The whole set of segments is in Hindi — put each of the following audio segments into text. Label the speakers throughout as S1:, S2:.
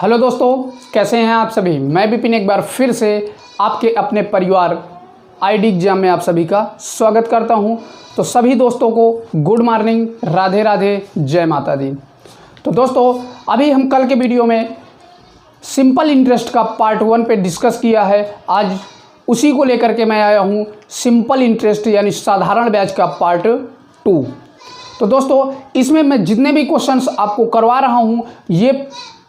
S1: हेलो दोस्तों, कैसे हैं आप सभी। मैं विपिन एक बार फिर से आपके अपने परिवार आईडी एग्जाम में आप सभी का स्वागत करता हूं। तो सभी दोस्तों को गुड मॉर्निंग, राधे राधे, जय माता दी। तो दोस्तों, अभी हम कल के वीडियो में सिंपल इंटरेस्ट का पार्ट 1 पे डिस्कस किया है। आज उसी को लेकर के मैं आया हूं, सिंपल इंटरेस्ट यानी साधारण ब्याज का पार्ट 2। तो दोस्तों, इसमें मैं जितने भी क्वेश्चंस आपको करवा रहा हूं, ये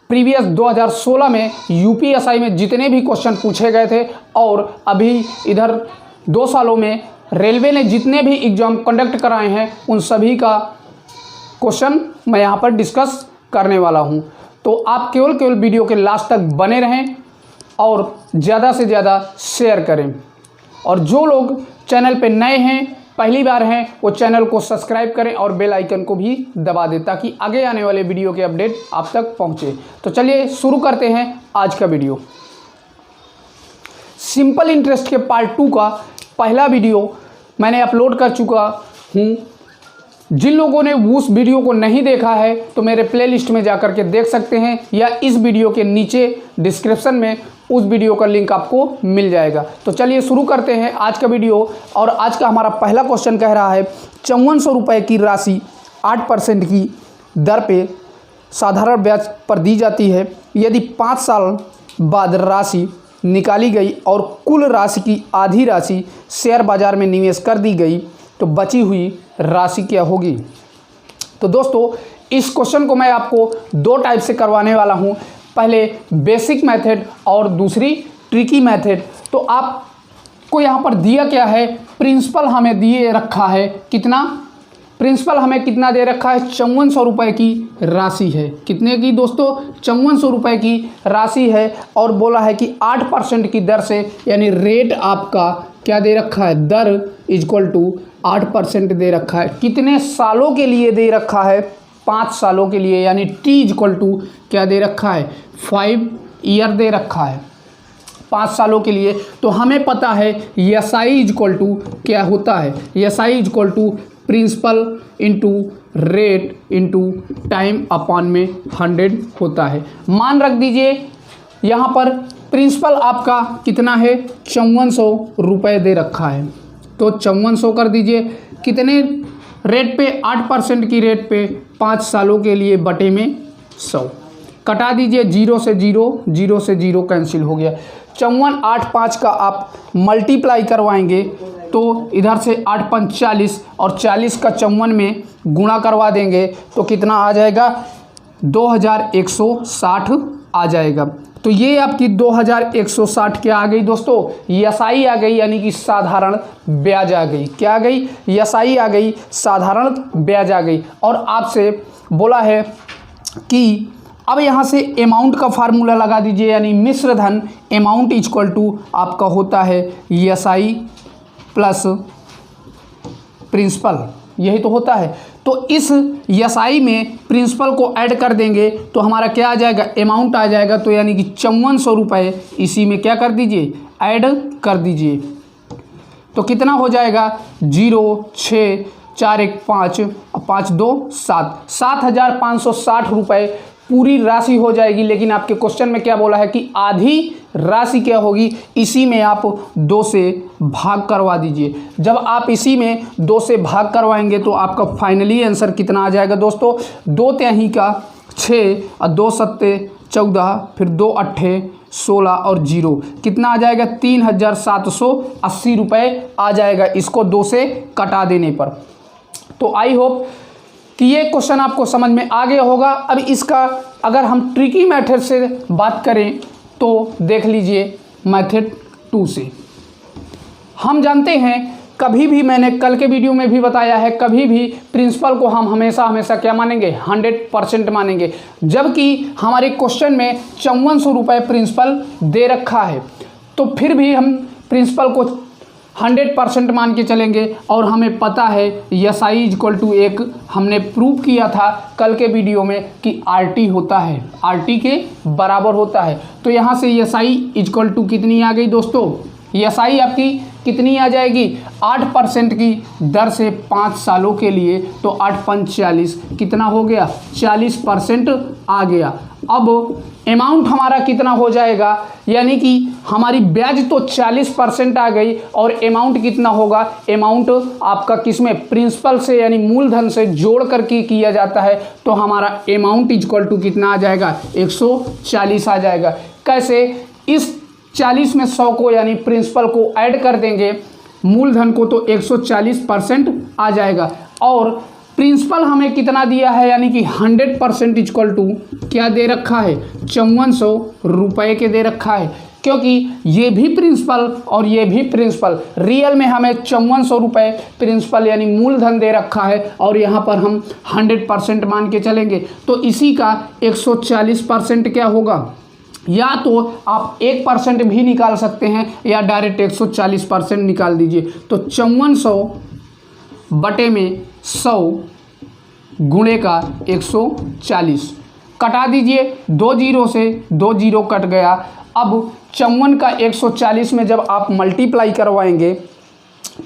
S1: प्रीवियस 2016 में यूपीएसआई में जितने भी क्वेश्चन पूछे गए थे और अभी इधर 2 सालों में रेलवे ने जितने भी एग्ज़ाम कंडक्ट कराए हैं, उन सभी का क्वेश्चन मैं यहाँ पर डिस्कस करने वाला हूँ। तो आप केवल वीडियो के लास्ट तक बने रहें और ज़्यादा से ज़्यादा शेयर करें। और जो लोग चैनल पे नए हैं, पहली बार हैं, वो चैनल को सब्सक्राइब करें और बेल आइकन को भी दबा दें ताकि आगे आने वाले वीडियो के अपडेट आप तक पहुंचे। तो चलिए शुरू करते हैं आज का वीडियो। सिंपल इंटरेस्ट के पार्ट 2 का पहला वीडियो मैंने अपलोड कर चुका हूं। जिन लोगों ने उस वीडियो को नहीं देखा है तो मेरे प्लेलिस्ट में जाकर के देख सकते हैं, या इस वीडियो के नीचे डिस्क्रिप्शन में उस वीडियो का लिंक आपको मिल जाएगा। तो चलिए शुरू करते हैं आज का वीडियो। और आज का हमारा पहला क्वेश्चन कह रहा है 5400 रुपये की राशि 8% की दर पे साधारण ब्याज पर दी जाती है। यदि 5 साल बाद राशि निकाली गई और कुल राशि की आधी राशि शेयर बाजार में निवेश कर दी गई तो बची हुई राशि क्या होगी। तो दोस्तों, इस क्वेश्चन को मैं आपको 2 टाइप से करवाने वाला हूं। पहले बेसिक मेथड और दूसरी ट्रिकी मेथड। तो आपको यहाँ पर दिया क्या है, प्रिंसिपल हमें दिए रखा है कितना, प्रिंसिपल हमें कितना दे रखा है, 5400 रुपये की राशि है। कितने की दोस्तों, 5400 रुपये की राशि है। और बोला है कि 8% की दर से, यानी रेट आपका क्या दे रखा है, दर इक्वल टू 8% दे रखा है। कितने सालों के लिए दे रखा है, 5 सालों के लिए, यानी टी इक्वल टू क्या दे रखा है, 5 ईयर दे रखा है 5 सालों के लिए। तो हमें पता है एस आई इक्वल टू क्या होता है, S I equal to principal into rate into time upon में 100 होता है। मान रख दीजिए यहाँ पर प्रिंसिपल आपका कितना है, 5400 रुपये दे रखा है। तो 5400 कर दीजिए, कितने रेट पे, 8% की रेट पे 5 सालों के लिए बटे में 100 कटा दीजिए। 0 से 0 कैंसिल हो गया। 54 8 5 का आप मल्टीप्लाई करवाएंगे तो इधर से 8 5 40 और 40 का 54 में गुणा करवा देंगे तो कितना आ जाएगा, 2160 आ जाएगा। तो ये आपकी 2160 क्या आ गई दोस्तों, एसआई आ गई, यानी कि साधारण ब्याज आ गई। क्या आ गई, एसआई आ गई, साधारण ब्याज आ गई। और आपसे बोला है कि अब यहाँ से अमाउंट का फार्मूला लगा दीजिए, यानी मिश्र धन अमाउंट इक्वल टू आपका होता है एसआई प्लस प्रिंसिपल, यही तो होता है। तो इस एसआई में प्रिंसिपल को ऐड कर देंगे तो हमारा क्या आ जाएगा, अमाउंट आ जाएगा। तो यानी कि 5400 रुपये इसी में क्या कर दीजिए, ऐड कर दीजिए। तो कितना हो जाएगा, 0 6 4 1 5 5 2 7 7560 रुपये पूरी राशि हो जाएगी। लेकिन आपके क्वेश्चन में क्या बोला है कि आधी राशि क्या होगी, इसी में आप 2 से भाग करवा दीजिए। जब आप इसी में 2 से भाग करवाएंगे तो आपका फाइनली आंसर कितना आ जाएगा दोस्तों, 2 तिहाई का 6 और 2 सत्ते 14, फिर 2 अट्ठे 16 और 0 कितना आ जाएगा, 3780 रुपये आ जाएगा, इसको 2 से कटा देने पर। तो आई होप कि ये क्वेश्चन आपको समझ में आ गया होगा। अब इसका अगर हम ट्रिकी मेथड से बात करें तो देख लीजिए मेथड 2 से। हम जानते हैं, कभी भी मैंने कल के वीडियो में भी बताया है, कभी भी प्रिंसिपल को हम हमेशा क्या मानेंगे, 100% मानेंगे। जबकि हमारे क्वेश्चन में 5400 रुपये प्रिंसिपल दे रखा है, तो फिर भी हम प्रिंसिपल को 100% मान के चलेंगे। और हमें पता है एस आई इक्वल टू एक हमने प्रूव किया था कल के वीडियो में कि आर टी होता है, आर टी के बराबर होता है। तो यहाँ से एस आई इक्वल टू कितनी आ गई दोस्तों, एस आई आपकी कितनी आ जाएगी 8% की दर से 5 सालों के लिए, तो 8 5 40 कितना हो गया 40% आ गया। अब अमाउंट हमारा कितना हो जाएगा, यानी कि हमारी ब्याज तो 40% आ गई और अमाउंट कितना होगा, अमाउंट आपका किसमें प्रिंसिपल से यानी मूलधन से जोड़ करके किया जाता है, तो हमारा अमाउंट इक्वल टू कितना आ जाएगा 140 आ जाएगा। कैसे, इस 40 में 100 को यानी प्रिंसिपल को ऐड कर देंगे मूलधन को, तो 140% आ जाएगा। और प्रिंसिपल हमें कितना दिया है, यानी कि 100% इक्वल टू क्या दे रखा है 5400 रुपये के दे रखा है, क्योंकि ये भी प्रिंसिपल और ये भी प्रिंसिपल, रियल में हमें 5400 रुपये प्रिंसिपल यानी मूलधन दे रखा है और यहाँ पर हम 100% मान के चलेंगे, तो इसी का 140% क्या होगा, या तो आप 1% भी निकाल सकते हैं या डायरेक्ट 140% निकाल दीजिए। तो 5400 बटे में 100 गुणे का 140 कटा दीजिए, 2 जीरो से 2 जीरो कट गया। अब 54 का 140 में जब आप मल्टीप्लाई करवाएंगे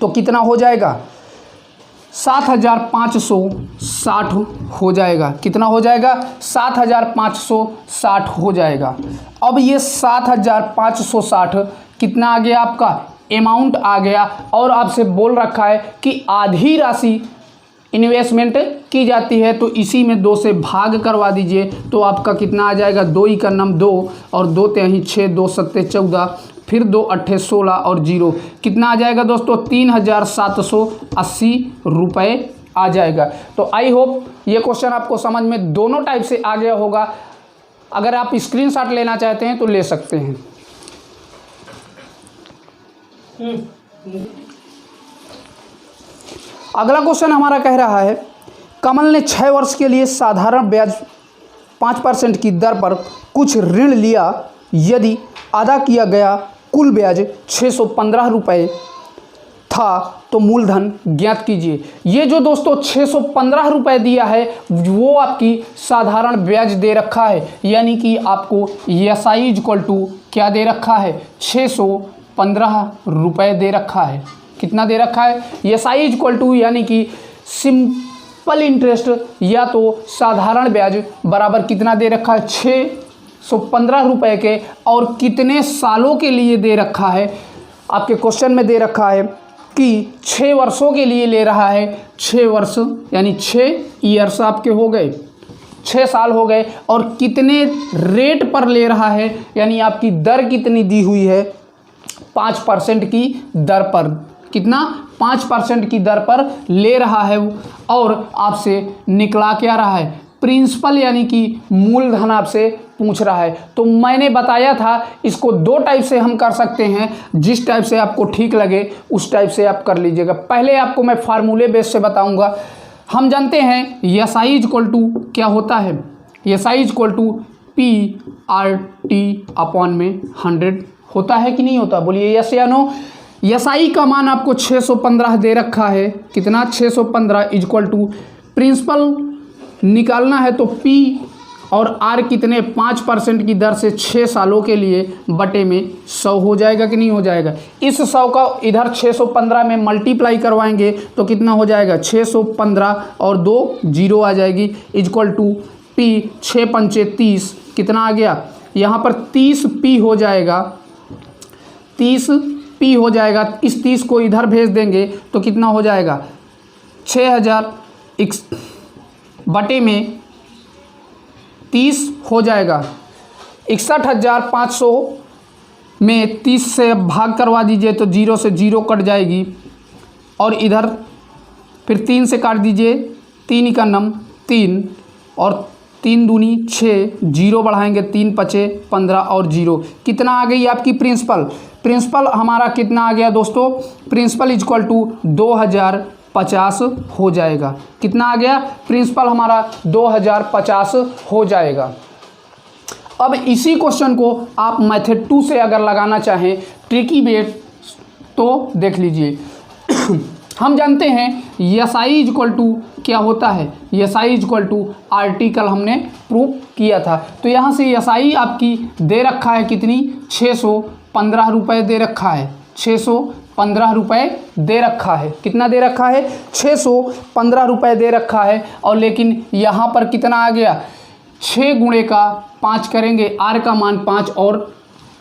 S1: तो कितना हो जाएगा 7560 हो जाएगा। कितना हो जाएगा 7560 हो जाएगा। अब ये 7560 कितना आ गया आपका अमाउंट आ गया, और आपसे बोल रखा है कि आधी राशि इन्वेस्टमेंट की जाती है, तो इसी में 2 से भाग करवा दीजिए, तो आपका कितना आ जाएगा 2 ही का नम 2 और 2 तेही 6 2 सत्ते 14 फिर 2 अट्ठे 16 और 0 कितना आ जाएगा दोस्तों 3780 रुपये आ जाएगा। तो आई होप ये क्वेश्चन आपको समझ में दोनों टाइप से आ गया होगा। अगर आप स्क्रीनशॉट लेना चाहते हैं तो ले सकते हैं। अगला क्वेश्चन हमारा कह रहा है, कमल ने 6 वर्ष के लिए साधारण ब्याज 5% की दर पर कुछ ऋण लिया, यदि अदा किया गया कुल ब्याज 615 रुपये था तो मूलधन ज्ञात कीजिए। ये जो दोस्तों 615 रुपये दिया है वो आपकी साधारण ब्याज दे रखा है, यानी कि आपको एसआई इक्वल टू क्या दे रखा है 615 रुपये दे रखा है। कितना दे रखा है एसआई इक्वल टू, यानी कि सिंपल इंटरेस्ट या तो साधारण ब्याज बराबर कितना दे रखा है 615 रुपये के, और कितने सालों के लिए दे रखा है आपके क्वेश्चन में दे रखा है कि 6 वर्षों के लिए ले रहा है। 6 वर्ष यानी 6 ईयर्स आपके हो गए, 6 साल हो गए, और कितने रेट पर ले रहा है, यानी आपकी दर कितनी दी हुई है 5% की दर पर। कितना 5% की दर पर ले रहा है और आपसे निकला क्या रहा है प्रिंसिपल यानी कि मूलधन आपसे पूछ रहा है। तो मैंने बताया था इसको 2 टाइप से हम कर सकते हैं, जिस टाइप से आपको ठीक लगे उस टाइप से आप कर लीजिएगा। पहले आपको मैं फार्मूले बेस से बताऊंगा। हम जानते हैं एसआई इक्वल टू क्या होता है, SI equal to PRT upon में 100 होता है कि नहीं होता, बोलिए यस या नो। एसआई का मान आपको 615 दे रखा है, कितना 615 इक्वल टू प्रिंसिपल निकालना है तो P और R कितने 5% की दर से 6 सालों के लिए बटे में 100 हो जाएगा कि नहीं हो जाएगा। इस 100 का इधर 615 में मल्टीप्लाई करवाएंगे तो कितना हो जाएगा 615 और 2 जीरो आ जाएगी इक्वल टू P 6 पंचे 30 कितना आ गया यहाँ पर 30P हो जाएगा, 30P हो जाएगा। इस 30 को इधर भेज देंगे तो कितना हो जाएगा 6000 बटे में 30 हो जाएगा 61,500 में 30 से भाग करवा दीजिए तो 0 से 0 कट जाएगी, और इधर फिर 3 से काट दीजिए, 3 का नम 3 और 3 दूनी 6, 0 बढ़ाएंगे 3 पचे 15 और 0 कितना आ गई आपकी प्रिंसिपल हमारा कितना आ गया दोस्तों, प्रिंसिपल इक्वल टू 2050 हो जाएगा। कितना आ गया प्रिंसिपल हमारा 2050 हो जाएगा। अब इसी क्वेश्चन को आप मेथड 2 से अगर लगाना चाहें ट्रिकी वेट तो देख लीजिए। हम जानते हैं एसआई इक्वल टू क्या होता है, एसआई इक्वल टू आर्टिकल हमने प्रूव किया था। तो यहाँ से एसआई आपकी दे रखा है कितनी 615 रुपये दे रखा है, 615 रुपये दे रखा है। कितना दे रखा है? 615 रुपये दे रखा है। और लेकिन यहाँ पर कितना आ गया? 6 गुणे का 5 करेंगे, आर का मान 5 और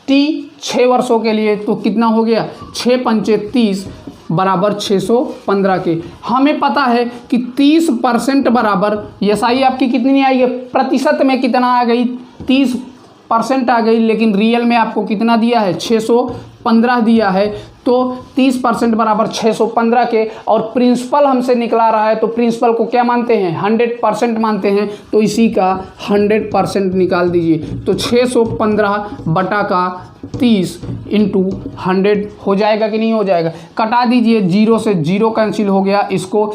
S1: टी 6 वर्षों के लिए, तो कितना हो गया? 6 पंचे 30 बराबर 615 के। हमें पता है कि 30% बराबर एसआई आपकी कितनी आई है? प्रतिशत में कितना आ गई? 30% आ गई, लेकिन रियल में आपको कितना दिया है? 615 दिया है। तो 30% बराबर 615 के। और प्रिंसिपल हमसे निकला रहा है, तो प्रिंसिपल को क्या मानते हैं? 100% मानते हैं। तो इसी का 100% निकाल दीजिए। तो 615 बटा का 30 इंटू 100 हो जाएगा कि नहीं हो जाएगा? कटा दीजिए, 0 से 0 कैंसिल हो गया। इसको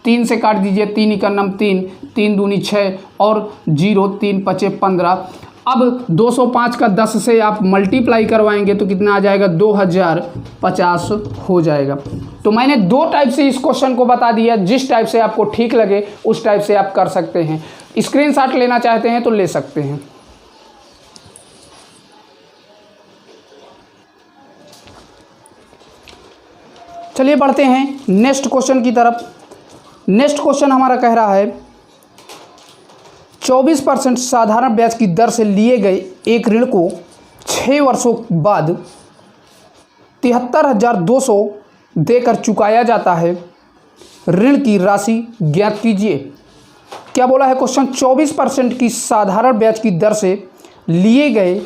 S1: 3 से काट दीजिए, 3 इका नम 3, 3 दूनी 6 और 0, 3 पचे 15। अब 205 का 10 से आप मल्टीप्लाई करवाएंगे तो कितना आ जाएगा? 2050 हो जाएगा। तो मैंने 2 टाइप से इस क्वेश्चन को बता दिया। जिस टाइप से आपको ठीक लगे उस टाइप से आप कर सकते हैं। स्क्रीनशॉट लेना चाहते हैं तो ले सकते हैं। चलिए बढ़ते हैं नेक्स्ट क्वेश्चन की तरफ। नेक्स्ट क्वेश्चन हमारा कह रहा है 24% साधारण ब्याज की दर से लिए गए एक ऋण को 6 वर्षों बाद 73,200 देकर चुकाया जाता है। ऋण की राशि ज्ञात कीजिए। क्या बोला है क्वेश्चन? 24% की साधारण ब्याज की दर से लिए गए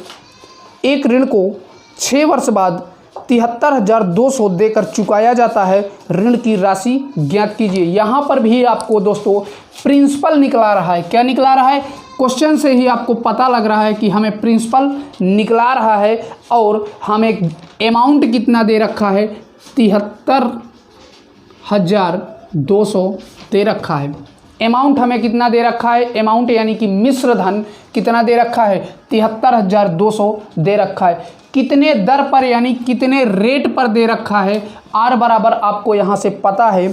S1: एक ऋण को 6 वर्ष बाद 73,200 देकर चुकाया जाता है। ऋण की राशि ज्ञात कीजिए। यहाँ पर भी आपको दोस्तों प्रिंसिपल निकला रहा है। क्या निकला रहा है? क्वेश्चन से ही आपको पता लग रहा है कि हमें प्रिंसिपल निकला रहा है। और हमें अमाउंट कितना दे रखा है? 73,200 दे रखा है। अमाउंट हमें कितना दे रखा है? अमाउंट यानी कि मिश्र धन कितना दे रखा है? 73,200 दे रखा है। कितने दर पर यानी कितने रेट पर दे रखा है? आर बराबर आपको यहाँ से पता है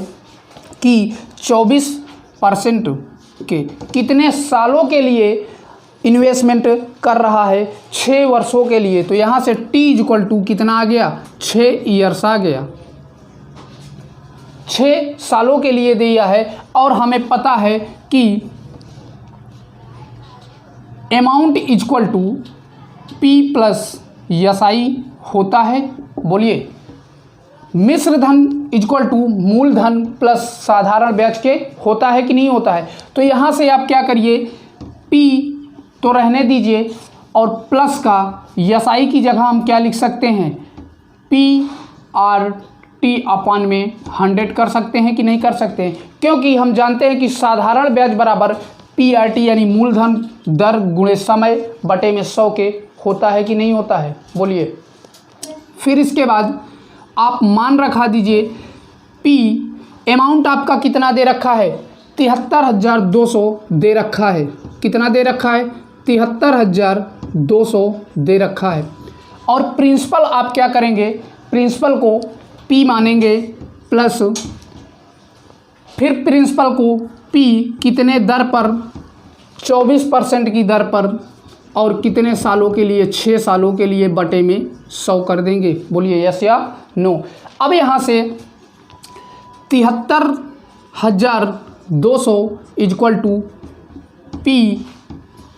S1: कि 24% के कितने सालों के लिए इन्वेस्टमेंट कर रहा है? 6 वर्षों के लिए। तो यहाँ से टी इक्वल टू कितना आ गया? 6 ईयर्स आ गया। 6 सालों के लिए दिया है। और हमें पता है कि amount equal to P plus SI होता है। बोलिए, मिश्र धन इक्वल टू मूलधन प्लस साधारण ब्याज के होता है कि नहीं होता है? तो यहाँ से आप क्या करिए, पी तो रहने दीजिए और प्लस का एसआई की जगह हम क्या लिख सकते हैं? पी आर टी अपॉन में 100 कर सकते हैं कि नहीं कर सकते हैं? क्योंकि हम जानते हैं कि साधारण ब्याज बराबर पी आर टी यानी मूलधन दर गुणे समय बटे में 100 के होता है कि नहीं होता है? बोलिए। फिर इसके बाद आप मान रखा दीजिए पी। अमाउंट आपका कितना दे रखा है? 73,200 दे रखा है। कितना दे रखा है? 73,200 दे रखा है। और प्रिंसिपल आप क्या करेंगे? प्रिंसिपल को पी मानेंगे प्लस फिर प्रिंसिपल को पी कितने दर पर? 24% की दर पर। और कितने सालों के लिए? 6 सालों के लिए बटे में 100 कर देंगे। बोलिए यस या नो। अब यहाँ से 73,200 इक्वल टू पी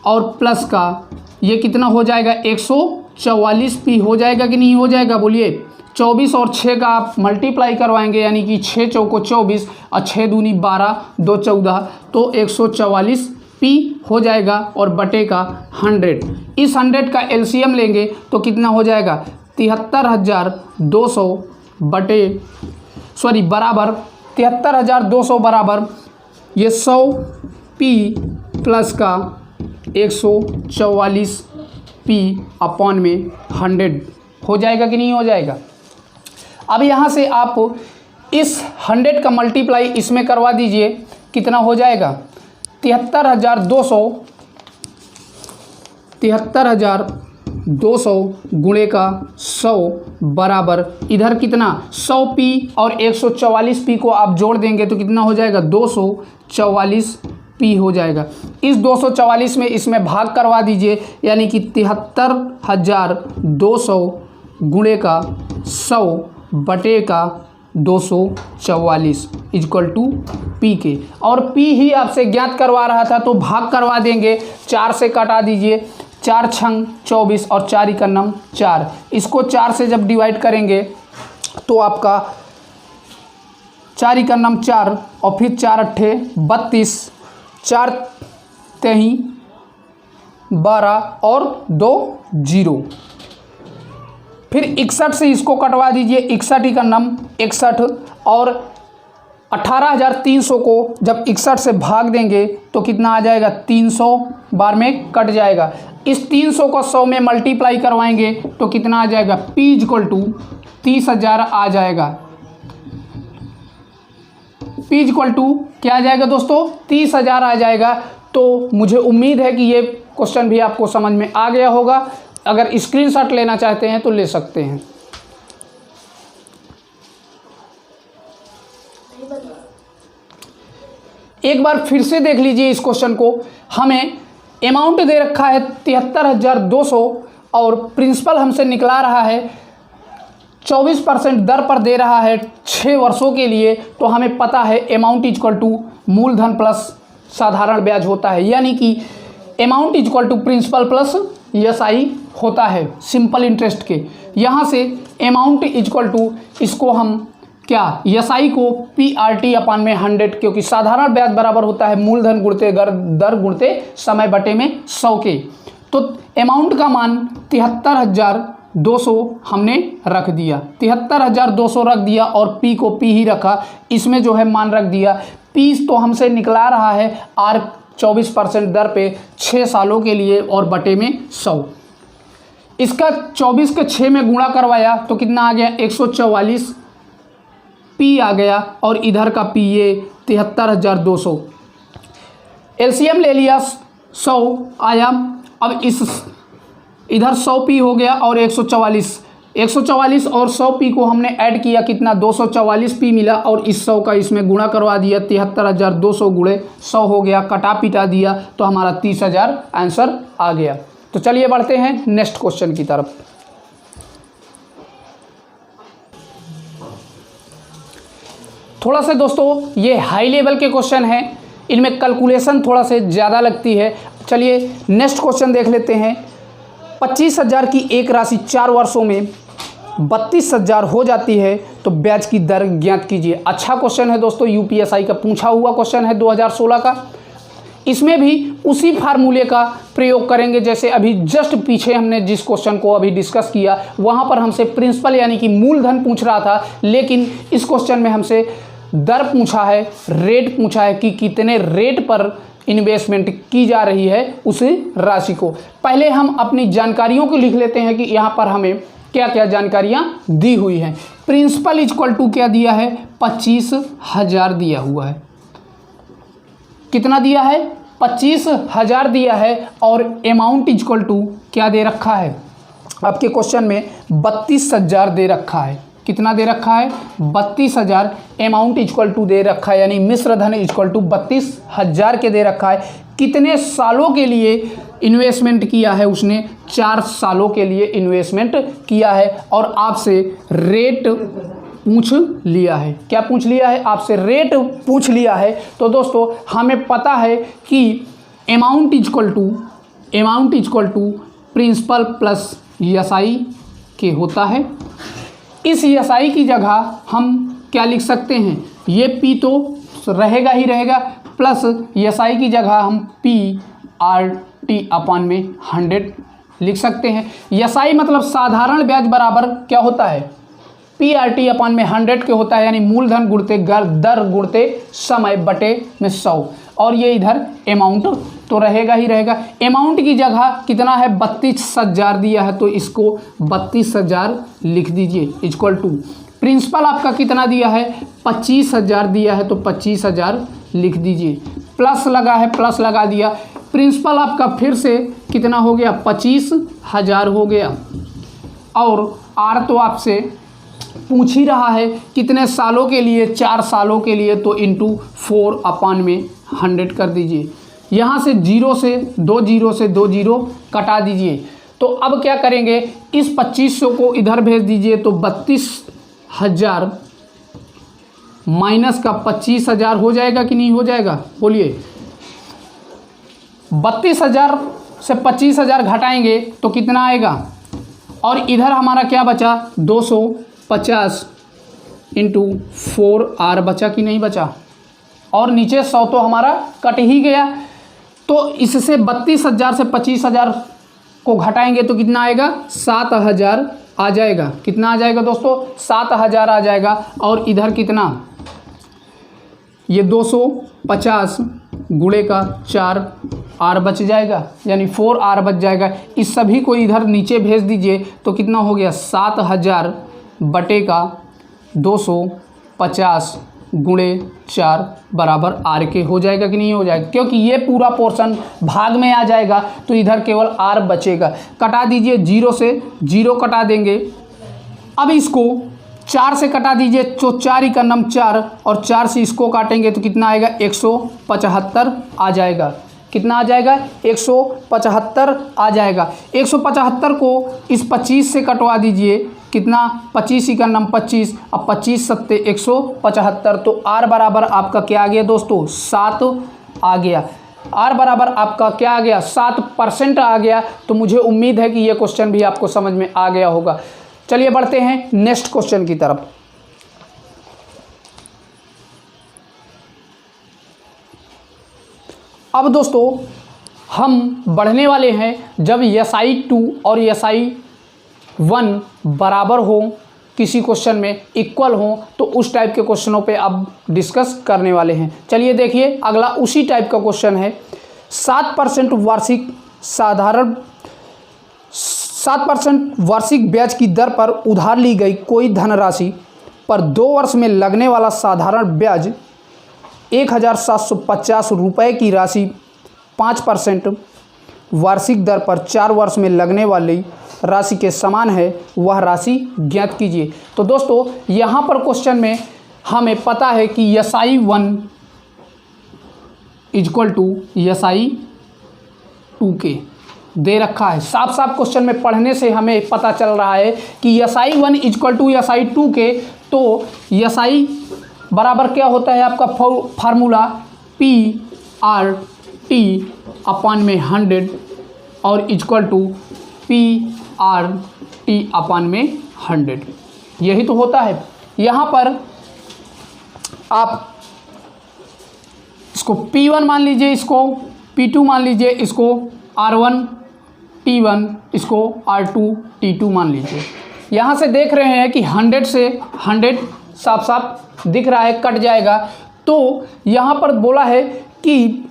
S1: और प्लस का ये कितना हो जाएगा? 144 पी हो जाएगा कि नहीं हो जाएगा? बोलिए। 24 और 6 का आप मल्टीप्लाई करवाएंगे यानी कि 6 चौको 24 और 6 दूनी 12, 2 14, तो 144 पी हो जाएगा और बटे का 100। इस 100 का एलसीएम लेंगे तो कितना हो जाएगा? 73,200 बराबर 73,200 बराबर ये 100 पी प्लस का 144 पी अपॉन में 100 हो जाएगा कि नहीं हो जाएगा? अब यहाँ से आप इस 100 का मल्टीप्लाई इसमें करवा दीजिए। कितना हो जाएगा? 73,200 गुणे का 100 बराबर इधर कितना? 100 पी और 144 पी को आप जोड़ देंगे तो कितना हो जाएगा? 244 पी हो जाएगा। इस 244 में इसमें भाग करवा दीजिए यानी कि 73,200 गुणे का 100 बटे का 244 इक्वल टू पी के। और पी ही आपसे ज्ञात करवा रहा था तो भाग करवा देंगे, 4 से कटा दीजिए, 4 छंग 24 और 4 इकन्नम 4। इसको 4 से जब डिवाइड करेंगे तो आपका 4 इकन्नम 4 और फिर 4 अट्ठे 32, 4 तेही 12 और 2 0। फिर 61 से इसको कटवा दीजिए, 61 इकन्नम 61 और 18,300 को जब 61 से भाग देंगे तो कितना आ जाएगा, 300 बार में कट जाएगा। इस 300 को 100 में मल्टीप्लाई करवाएंगे तो कितना आ जाएगा, P इक्वल टू 30,000 आ जाएगा। P इक्वल टू क्या आ जाएगा दोस्तों, 30,000 आ जाएगा। तो मुझे उम्मीद है कि ये क्वेश्चन भी आपको समझ में आ गया होगा। अगर स्क्रीनशॉट लेना चाहते हैं तो ले सकते हैं। एक बार फिर से देख लीजिए इस क्वेश्चन को। हमें अमाउंट दे रखा है 73,200 और प्रिंसिपल हमसे निकला रहा है 24% दर पर दे रहा है 6 वर्षों के लिए। तो हमें पता है अमाउंट इक्वल टू मूलधन प्लस साधारण ब्याज होता है, यानी कि amount equal to principal plus ESI होता है सिंपल इंटरेस्ट के। यहाँ से अमाउंट इक्वल टू इसको हम क्या, ESI को PRT अपन में 100, क्योंकि साधारण ब्याज बराबर होता है मूलधन गुणते दर गुणते समय बटे में 100 के। तो अमाउंट का मान 73,200 हमने रख दिया, 73,200 रख दिया और P को P ही रखा, इसमें जो है मान रख दिया। P तो हमसे निकला रहा है R 24% दर पे 6 सालों के लिए और बटे में 100। इसका 24 के 6 में गुणा करवाया तो कितना आ गया, 144 P आ गया और इधर का P ये 73,200। LCM ले लिया, 100 आया। अब इस इधर 100 P हो गया और 144 और 100 P को हमने ऐड किया, कितना 244 P मिला और इस 100 का इसमें गुणा करवा दिया, 73,200 गुणे 100 हो गया, कटा पिटा दिया तो हमारा 30,000 आंसर आ गया। तो चलिए बढ़ते हैं नेक्स्ट क्वेश्चन की तरफ। थोड़ा सा दोस्तों ये हाई लेवल के क्वेश्चन हैं, इनमें कैलकुलेशन थोड़ा से ज़्यादा लगती है। चलिए नेक्स्ट क्वेश्चन देख लेते हैं। 25,000 की एक राशि 4 वर्षों में 32,000 हो जाती है तो ब्याज की दर ज्ञात कीजिए। अच्छा क्वेश्चन है दोस्तों, UPSI का पूछा हुआ क्वेश्चन है 2016 का। इसमें भी उसी फार्मूले का प्रयोग करेंगे जैसे अभी जस्ट पीछे हमने जिस क्वेश्चन को अभी डिस्कस किया, वहाँ पर हमसे प्रिंसिपल यानी कि मूलधन पूछ रहा था, लेकिन इस क्वेश्चन में हमसे दर पूछा है, रेट पूछा है कि कितने रेट पर इन्वेस्टमेंट की जा रही है उस राशि को। पहले हम अपनी जानकारियों को लिख लेते हैं कि यहाँ पर हमें क्या क्या जानकारियाँ दी हुई हैं। प्रिंसिपल इक्वल टू क्या दिया है, 25,000 दिया हुआ है। कितना दिया है, 25,000 दिया है और अमाउंट इक्वल टू क्या दे रखा है आपके क्वेश्चन में, 32,000 दे रखा है। कितना दे रखा है, 32,000। अमाउंट इक्वल टू दे रखा है यानी मिश्र धन इक्वल टू 32,000 के दे रखा है। कितने सालों के लिए इन्वेस्टमेंट किया है उसने, 4 सालों के लिए इन्वेस्टमेंट किया है। और आपसे रेट पूछ लिया है, क्या पूछ लिया है, आपसे रेट पूछ लिया है। तो दोस्तों हमें पता है कि amount equal to principal plus ESI के होता है। इस ESI की जगह हम क्या लिख सकते हैं, ये P तो रहेगा ही रहेगा, प्लस ESI की जगह हम PRT अपन में 100 लिख सकते हैं। ESI मतलब साधारण ब्याज बराबर क्या होता है, PRT अपन में 100 के होता है, यानी मूलधन गुणते दर गुणते समय बटे में 100। और ये इधर अमाउंट तो रहेगा ही रहेगा। अमाउंट की जगह कितना है, 32,000 दिया है तो इसको 32,000 लिख दीजिए इक्वल टू। प्रिंसिपल आपका कितना दिया है, 25,000 दिया है तो 25,000 लिख दीजिए। प्लस लगा है, प्लस लगा दिया। प्रिंसिपल आपका फिर से कितना हो गया, 25,000 हो गया। और R तो आपसे पूछ ही रहा है कितने सालों के लिए, 4 सालों के लिए, तो इंटू 4 अपन में 100 कर दीजिए। यहाँ से 0 से 2 0 से 2 0 कटा दीजिए तो अब क्या करेंगे, इस 2500 को इधर भेज दीजिए तो 32,000 माइनस का 25,000 हो जाएगा कि नहीं हो जाएगा, बोलिए। 32,000 से 25,000 घटाएंगे तो कितना आएगा, और इधर हमारा क्या बचा 250 इंटू 4R बचा कि नहीं बचा, और नीचे 100 तो हमारा कट ही गया। तो इससे 32,000 से 25,000 को घटाएंगे तो कितना आएगा, 7,000 आ जाएगा। कितना आ जाएगा दोस्तों, 7,000 आ जाएगा। और इधर कितना, ये 250 गुणे का 4R बच जाएगा, यानी 4R बच जाएगा। इस सभी को इधर नीचे भेज दीजिए तो कितना हो गया, 7,000 बटे का 250 गुणे 4 बराबर R के हो जाएगा कि नहीं हो जाएगा, क्योंकि ये पूरा पोर्शन भाग में आ जाएगा तो इधर केवल R बचेगा। कटा दीजिए, 0 से 0 कटा देंगे। अब इसको 4 से कटा दीजिए तो 4 का नम 4, और 4 से इसको काटेंगे तो कितना आएगा, 175 आ जाएगा। कितना आ जाएगा, 175 आ जाएगा। 175 को इस 25 से कटवा दीजिए, कितना, 25 का नम 25, अब 25 सत्ते 175, तो R बराबर आपका क्या आ गया दोस्तों, 7 आ गया। R बराबर आपका क्या आ गया, 7% आ गया। तो मुझे उम्मीद है कि ये क्वेश्चन भी आपको समझ में आ गया होगा। चलिए बढ़ते हैं नेक्स्ट क्वेश्चन की तरफ। अब दोस्तों हम बढ़ने वाले हैं, जब SI2 और SI1 बराबर हो, किसी क्वेश्चन में इक्वल हो, तो उस टाइप के क्वेश्चनों पे अब डिस्कस करने वाले हैं। चलिए देखिए, अगला उसी टाइप का क्वेश्चन है। 7% वार्षिक ब्याज की दर पर उधार ली गई कोई धनराशि पर 2 वर्ष में लगने वाला साधारण ब्याज 1,750 रुपये की राशि 5% वार्षिक दर पर 4 वर्ष में लगने वाली राशि के समान है, वह राशि ज्ञात कीजिए। तो दोस्तों यहाँ पर क्वेश्चन में हमें पता है कि SI1 इक्वल टू SI2 के दे रखा है। साफ साफ क्वेश्चन में पढ़ने से हमें पता चल रहा है कि SI1 इक्वल टू SI2 के। तो SI बराबर क्या होता है आपका फार्मूला, PRT अपान में 100 और इक्वल टू PRT अपान में 100, यही तो होता है। यहाँ पर आप इसको P1 मान लीजिए, इसको P2 मान लीजिए, इसको R1 T1, इसको R2 T2 मान लीजिए। यहाँ से देख रहे हैं कि 100 से 100 साफ साफ दिख रहा है, कट जाएगा। तो यहाँ पर बोला है कि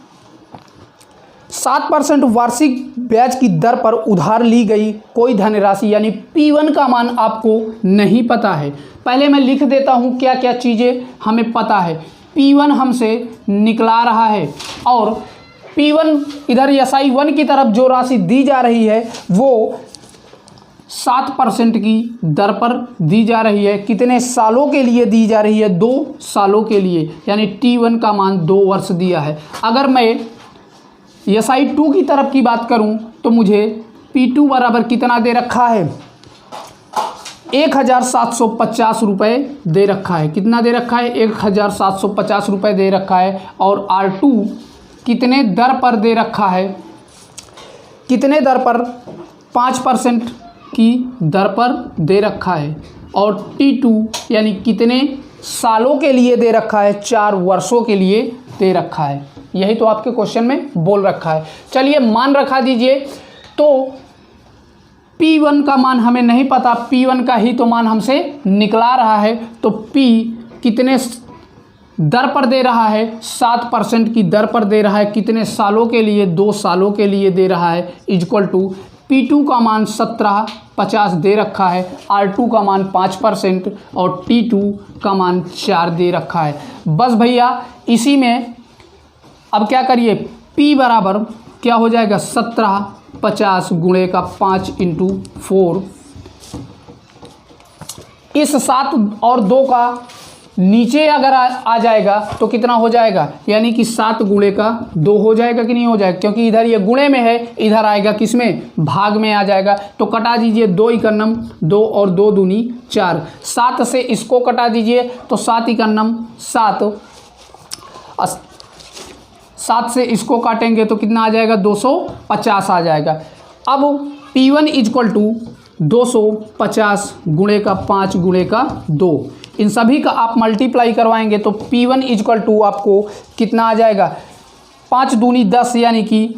S1: 7% वार्षिक ब्याज की दर पर उधार ली गई कोई धनराशि, यानी P1 का मान आपको नहीं पता है। पहले मैं लिख देता हूँ क्या क्या चीज़ें हमें पता है। P1 हमसे निकला रहा है, और P1 इधर SI1 की तरफ जो राशि दी जा रही है वो 7% की दर पर दी जा रही है। कितने सालों के लिए दी जा रही है, 2 सालों के लिए, यानी T1 का मान 2 वर्ष दिया है। अगर मैं SI2 की तरफ की बात करूं तो मुझे P2 बराबर कितना दे रखा है, 1,750 रुपये दे रखा है। कितना दे रखा है, 1,750 रुपये दे रखा है। और R2 कितने दर पर दे रखा है, कितने दर पर, 5% की दर पर दे रखा है। और T2 यानी कितने सालों के लिए दे रखा है, 4 वर्षों के लिए दे रखा है। यही तो आपके क्वेश्चन में बोल रखा है। चलिए मान रखा दीजिए। तो P1 का मान हमें नहीं पता, P1 का ही तो मान हमसे निकला रहा है। तो P कितने दर पर दे रहा है, 7% की दर पर दे रहा है। कितने सालों के लिए, 2 सालों के लिए दे रहा है। इक्वल टू P2 का मान 1750 दे रखा है, R2 का मान 5% और T2 का मान 4 दे रखा है। बस भैया इसी में अब क्या करिए, P बराबर क्या हो जाएगा, 1750 गुणे का 5 इंटू 4। इस 7 और 2 का नीचे अगर आ जाएगा तो कितना हो जाएगा, यानी कि 7 गुणे का 2 हो जाएगा कि नहीं हो जाएगा, क्योंकि इधर ये गुणे में है, इधर आएगा किसमें, भाग में आ जाएगा। तो कटा दीजिए 2 इकन्नम 2 और 2 दूनी 4, 7 से इसको कटा दीजिए तो 7 इकन्नम 7, 7 से इसको काटेंगे तो कितना आ जाएगा, 250 आ जाएगा। अब P1 इक्वल टू 250 गुणे का 5 गुणे का 2, इन सभी का आप मल्टीप्लाई करवाएंगे तो P1 इक्वल टू आपको कितना आ जाएगा, 5 दूनी 10 यानी कि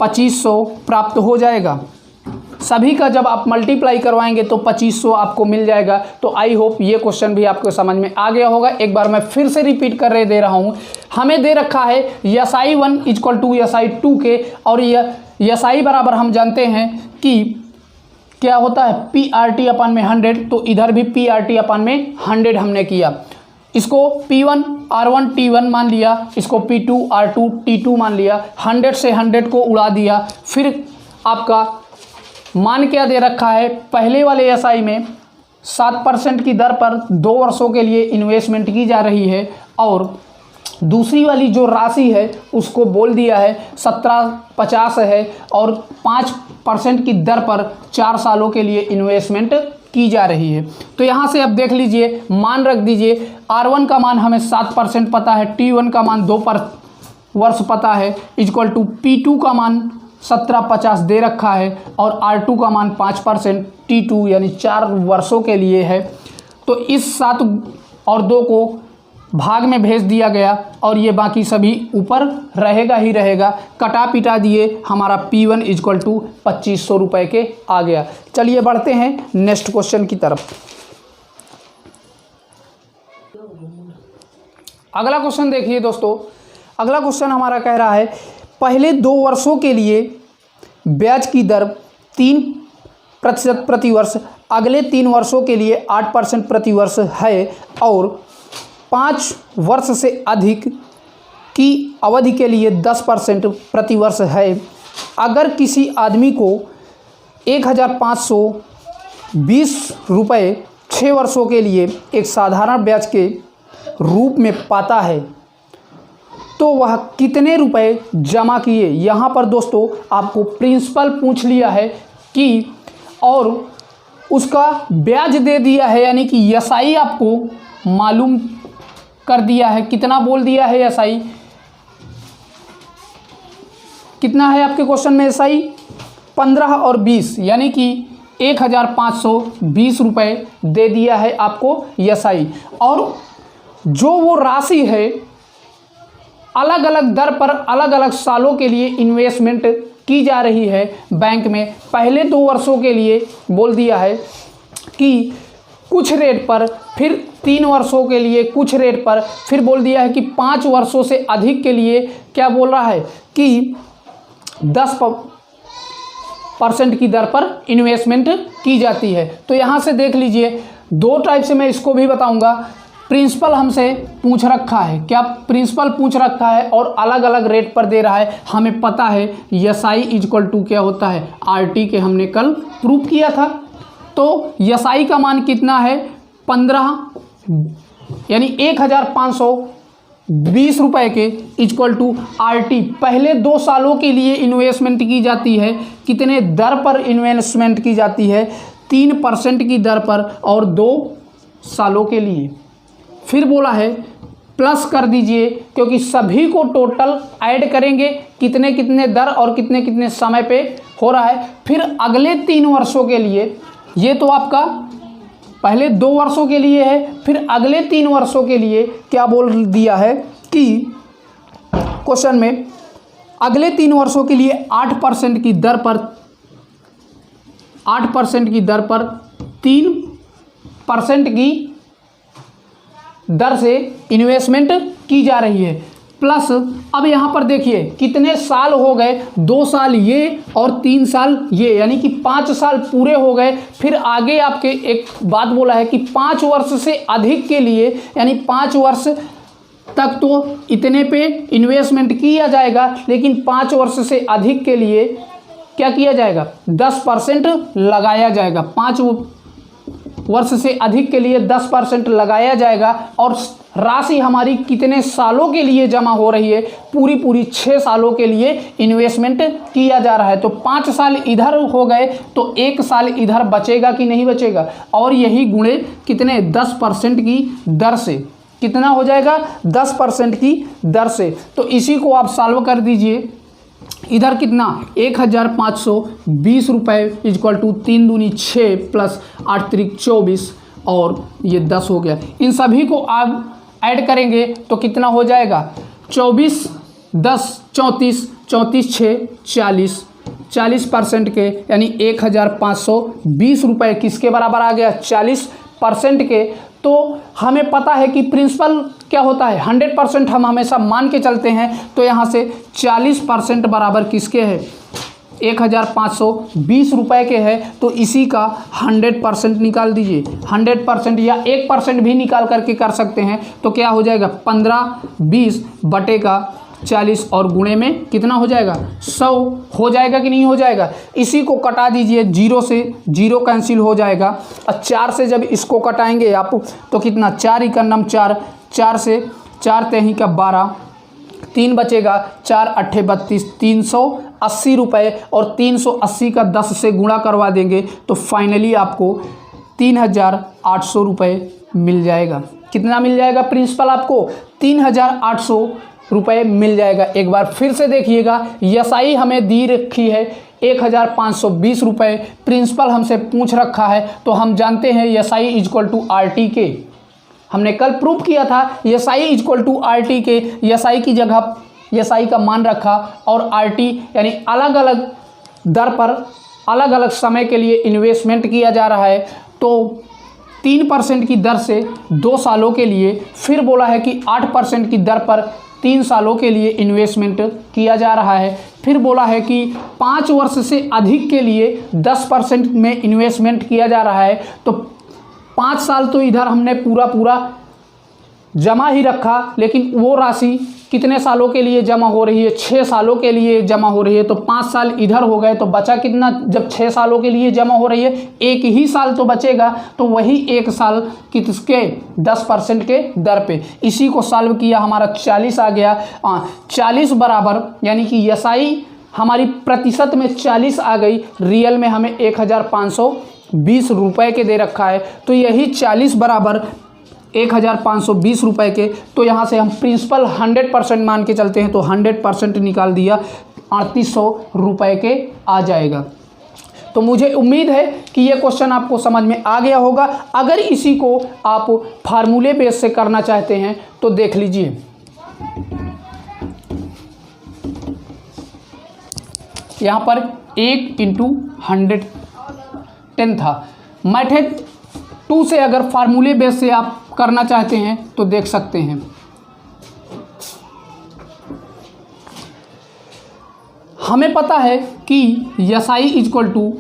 S1: 2500 प्राप्त हो जाएगा। सभी का जब आप मल्टीप्लाई करवाएंगे तो 2500 आपको मिल जाएगा। तो आई होप ये क्वेश्चन भी आपको समझ में आ गया होगा। एक बार मैं फिर से रिपीट कर दे रहा हूँ। हमें दे रखा है SI1 इक्वल टू SI2 के, और यह SI बराबर हम जानते हैं कि क्या होता है, PRT अपन में 100, तो इधर भी PRT अपन में 100 हमने किया। इसको P1 R1 T1 मान लिया, इसको P2 R2 T2 मान लिया, 100 से 100 को उड़ा दिया। फिर आपका मान क्या दे रखा है, पहले वाले SI में 7% की दर पर 2 वर्षों के लिए इन्वेस्टमेंट की जा रही है, और दूसरी वाली जो राशि है उसको बोल दिया है 1750 है, और 5% की दर पर 4 सालों के लिए इन्वेस्टमेंट की जा रही है। तो यहाँ से अब देख लीजिए, मान रख दीजिए। R1 का मान हमें 7% पता है, T1 का मान 2 वर्ष पता है, इक्वल टू P2 का मान 1750 दे रखा है, और R2 का मान 5%, T2 यानी 4 वर्षों के लिए है। तो इस 7 और 2 को भाग में भेज दिया गया, और ये बाकी सभी ऊपर रहेगा ही रहेगा। कटा पिटा दिए, हमारा P1 इक्वल टू 2500 रुपये के आ गया। चलिए बढ़ते हैं नेक्स्ट क्वेश्चन की तरफ। अगला क्वेश्चन देखिए दोस्तों। अगला क्वेश्चन हमारा कह रहा है, पहले 2 वर्षों के लिए ब्याज की दर 3% प्रति वर्ष, अगले 3 वर्षों के लिए 8% प्रति वर्ष है, और 5 वर्ष से अधिक की अवधि के लिए 10% प्रति वर्ष है। अगर किसी आदमी को 1520 रुपये 6 वर्षों के लिए एक साधारण ब्याज के रूप में पाता है, तो वह कितने रुपए जमा किए। यहाँ पर दोस्तों आपको प्रिंसिपल पूछ लिया है कि, और उसका ब्याज दे दिया है, यानी कि SI आपको मालूम कर दिया है। कितना बोल दिया है SI, कितना है आपके क्वेश्चन में SI, 15 और 20, यानी कि 1520 रुपये दे दिया है आपको SI। और जो वो राशि है अलग अलग दर पर अलग अलग सालों के लिए इन्वेस्टमेंट की जा रही है बैंक में। पहले 2 वर्षों के लिए बोल दिया है कि कुछ रेट पर, फिर 3 वर्षों के लिए कुछ रेट पर, फिर बोल दिया है कि 5 वर्षों से अधिक के लिए क्या बोल रहा है कि 10% की दर पर इन्वेस्टमेंट की जाती है। तो यहाँ से देख लीजिए, 2 टाइप से मैं इसको भी बताऊँगा। प्रिंसिपल हमसे पूछ रखा है, क्या प्रिंसिपल पूछ रखा है और अलग अलग रेट पर दे रहा है। हमें पता है SI इक्वल टू क्या होता है, RT के हमने कल प्रूफ किया था। तो SI का मान कितना है, 15 यानी 1520 रुपये के इक्वल टू RT। पहले 2 सालों के लिए इन्वेस्टमेंट की जाती है, कितने दर पर इन्वेस्टमेंट की जाती है, 3% की दर पर, और 2 सालों के लिए। फिर बोला है प्लस कर दीजिए, क्योंकि सभी को टोटल ऐड करेंगे, कितने कितने दर और कितने कितने समय पे हो रहा है। फिर अगले 3 वर्षों के लिए, ये तो आपका पहले 2 वर्षों के लिए है, फिर अगले 3 वर्षों के लिए क्या बोल दिया है कि क्वेश्चन में अगले 3 वर्षों के लिए 8% की दर पर 3% की दर से इन्वेस्टमेंट की जा रही है। प्लस अब यहाँ पर देखिए कितने साल हो गए, 2 साल ये और 3 साल ये, यानी कि 5 साल पूरे हो गए। फिर आगे आपके एक बात बोला है कि 5 वर्ष से अधिक के लिए, यानी 5 वर्ष तक तो इतने पे इन्वेस्टमेंट किया जाएगा, लेकिन 5 वर्ष से अधिक के लिए क्या किया जाएगा, 10% लगाया जाएगा। वर्ष से अधिक के लिए 10% लगाया जाएगा और राशि हमारी कितने सालों के लिए जमा हो रही है, पूरी 6 सालों के लिए इन्वेस्टमेंट किया जा रहा है। तो 5 साल इधर हो गए तो 1 साल इधर बचेगा कि नहीं बचेगा, और यही गुणे कितने 10% की दर से, कितना हो जाएगा 10% की दर से। तो इसी को आप सॉल्व कर दीजिए। इधर कितना 1520 रुपये इक्वल टू 3 दूनी 6 प्लस 8 त्रिक 24 और ये 10 हो गया। इन सभी को आप ऐड करेंगे तो कितना हो जाएगा 24 10 34 34 6 40 40% के, यानी 1520 रुपये किसके बराबर आ गया 40% के। तो हमें पता है कि प्रिंसिपल क्या होता है 100% हम हमेशा मान के चलते हैं। तो यहाँ से 40% बराबर किसके है 1520 रुपये के है। तो इसी का 100% निकाल दीजिए, 100% या 1% भी निकाल करके कर सकते हैं। तो क्या हो जाएगा 15-20 बटे का 40 और गुणे में कितना हो जाएगा 100 हो जाएगा कि नहीं हो जाएगा। इसी को कटा दीजिए, 0 से 0 कैंसिल हो जाएगा और 4 से जब इसको कटाएंगे आप तो कितना 4 ही का नम 4, 4 से 4 तेही का 12, 3 बचेगा 4 8 32 380 रुपये और 380 का 10 से गुणा करवा देंगे तो फाइनली आपको 3800 रुपये मिल जाएगा। कितना मिल जाएगा प्रिंसिपल आपको 3800 रुपये मिल जाएगा। एक बार फिर से देखिएगा, एसआई हमें दी रखी है 1520 रुपये, प्रिंसिपल हमसे पूछ रखा है। तो हम जानते हैं एसआई इक्वल टू आरटी के, हमने कल प्रूव किया था एसआई इक्वल टू आरटी के। एसआई की जगह एसआई का मान रखा और आरटी यानी अलग अलग दर पर अलग अलग समय के लिए इन्वेस्टमेंट किया जा रहा है। तो 3% की दर से 2 सालों के लिए, फिर बोला है कि 8% की दर पर 3 सालों के लिए इन्वेस्टमेंट किया जा रहा है। फिर बोला है कि 5 वर्ष से अधिक के लिए 10% में इन्वेस्टमेंट किया जा रहा है। तो 5 साल तो इधर हमने पूरा जमा ही रखा, लेकिन वो राशि कितने सालों के लिए जमा हो रही है 6 सालों के लिए जमा हो रही है। तो 5 साल इधर हो गए तो बचा कितना, जब 6 सालों के लिए जमा हो रही है 1 ही साल तो बचेगा। तो वही 1 साल किसके 10% के दर पे। इसी को सॉल्व किया, हमारा 40 आ गया। 40 बराबर यानी कि एसआई हमारी प्रतिशत में 40 आ गई, रियल में हमें 1520 रुपये के दे रखा है। तो यही 40 बराबर 1520 रुपये के। तो यहाँ से हम प्रिंसिपल 100% मान के चलते हैं तो 100% निकाल दिया, 3800 रुपये के आ जाएगा। तो मुझे उम्मीद है कि ये क्वेश्चन आपको समझ में आ गया होगा। अगर इसी को आप फार्मूले बेस से करना चाहते हैं तो देख लीजिए, यहाँ पर 1 × 110 था। मेथड 2 से अगर फार्मूले बेस से आप करना चाहते हैं तो देख सकते हैं। हमें पता है कि एसआई इक्वल टू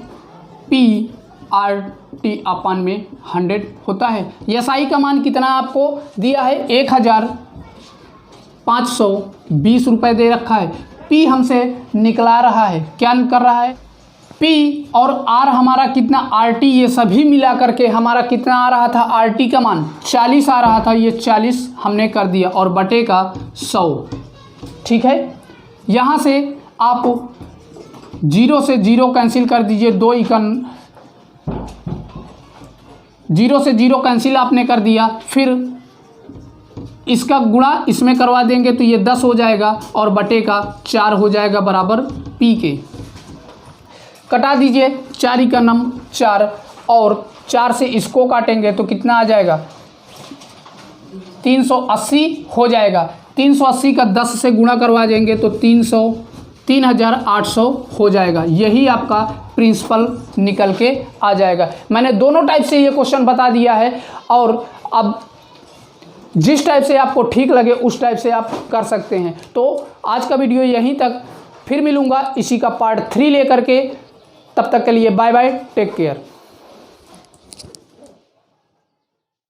S1: PRT अपन में 100 होता है। एसआई का मान कितना आपको दिया है 1520 रुपये दे रखा है। P हमसे निकला रहा है, क्या कर रहा है P और R हमारा कितना RT, ये सभी मिला करके हमारा कितना आ रहा था RT का मान 40 आ रहा था। ये 40 हमने कर दिया और बटे का 100, ठीक है। यहाँ से आप 0 से 0 कैंसिल कर दीजिए, 2 इकन 0 से 0 कैंसिल आपने कर दिया। फिर इसका गुणा इसमें करवा देंगे तो ये 10 हो जाएगा और बटे का 4 हो जाएगा बराबर P के। कटा दीजिए, 4 का नम 4 और 4 से इसको काटेंगे तो कितना आ जाएगा 380 हो जाएगा। 380 का 10 से गुणा करवा देंगे तो 3800 हो जाएगा। यही आपका प्रिंसिपल निकल के आ जाएगा। मैंने दोनों टाइप से ये क्वेश्चन बता दिया है और अब जिस टाइप से आपको ठीक लगे उस टाइप से आप कर सकते हैं। तो आज का वीडियो यहीं तक, फिर मिलूँगा इसी का पार्ट 3 लेकर के। तब तक के लिए बाय बाय, टेक केयर।